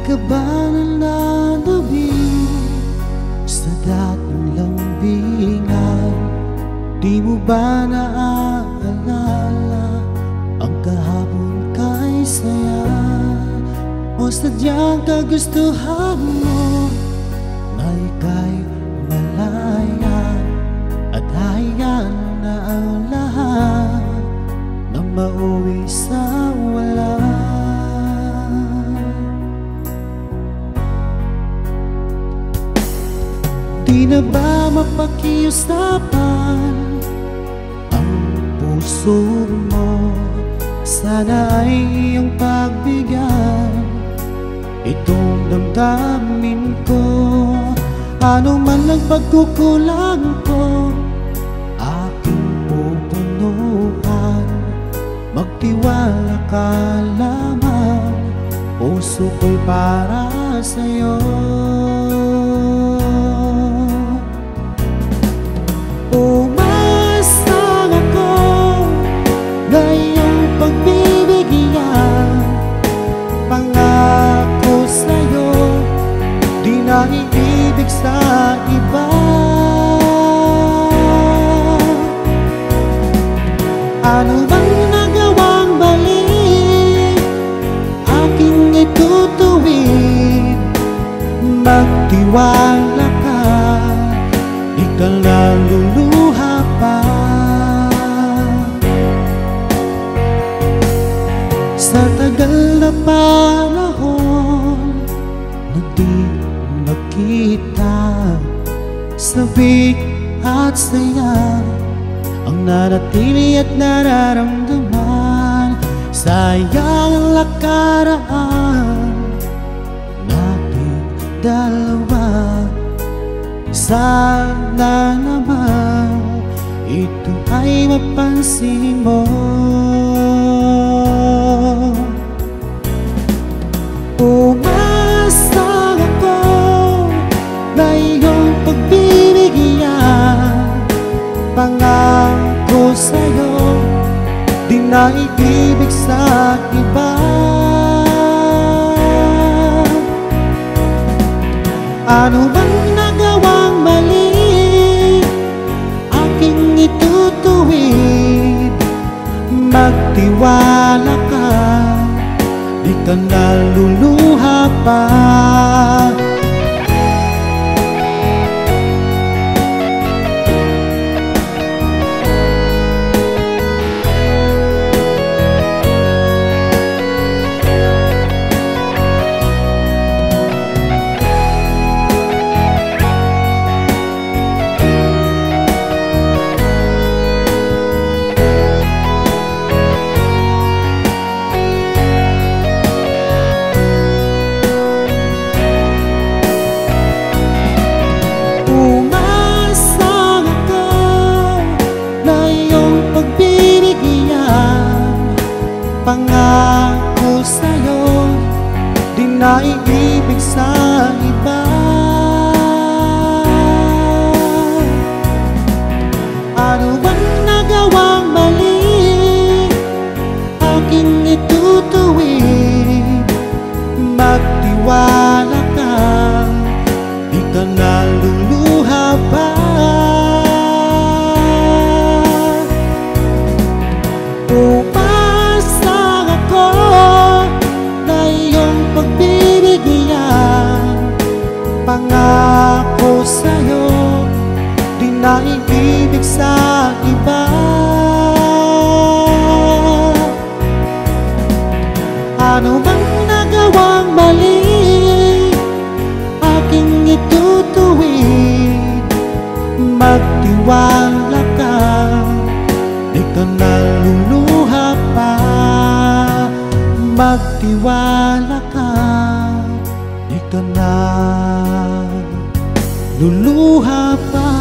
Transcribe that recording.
ka ba nananabing sa dating lambingan? Di mo ba naaalala ang kahapon kay saya? O sadyang kagustuhan mo na ika'y malaya at hayaan na ang lahat na mauwi sa wala? Di na ba mapakiusapan ang puso mo? Sana ay iyong pagbigyan itong damdamin ko. Ano man ang pagkukulang ko, aking pupunuan. Magtiwala ka lamang, puso ko'y para sa'yo. Umasang ako na iyong pagbibigyan. Pangako sa'yo, di na iibig sa iba. Ano bang nagawang mali, aking itutuwid. Magtiwala ka, di ka naluluha pa. Sa tagal na panahon na di magkita, sabik at saya ang nanatili at nararamdaman. Sayang ang nakaraan nating dalawa. Sana naman ito ay mapansin mo. Umasang ako na iyong pagbibigyan. Pangako sa'yo, di na iibig sa iba. Ano bang nagawang mali, aking itutuwid. Magtiwala ka, di ka naluluha pa. Pangako sa'yo, di na iibig sa iba. Ano bang nagawang mali, aking itutuwid. Magtiwala ka, di ka naluluha pa. Pangako sa'yo, di na iibig sa iba. Ano bang nagawang mali, aking itutuwid. Magtiwala ka, di ka naluluha pa. Magtiwala ka, di ka na luluha pa.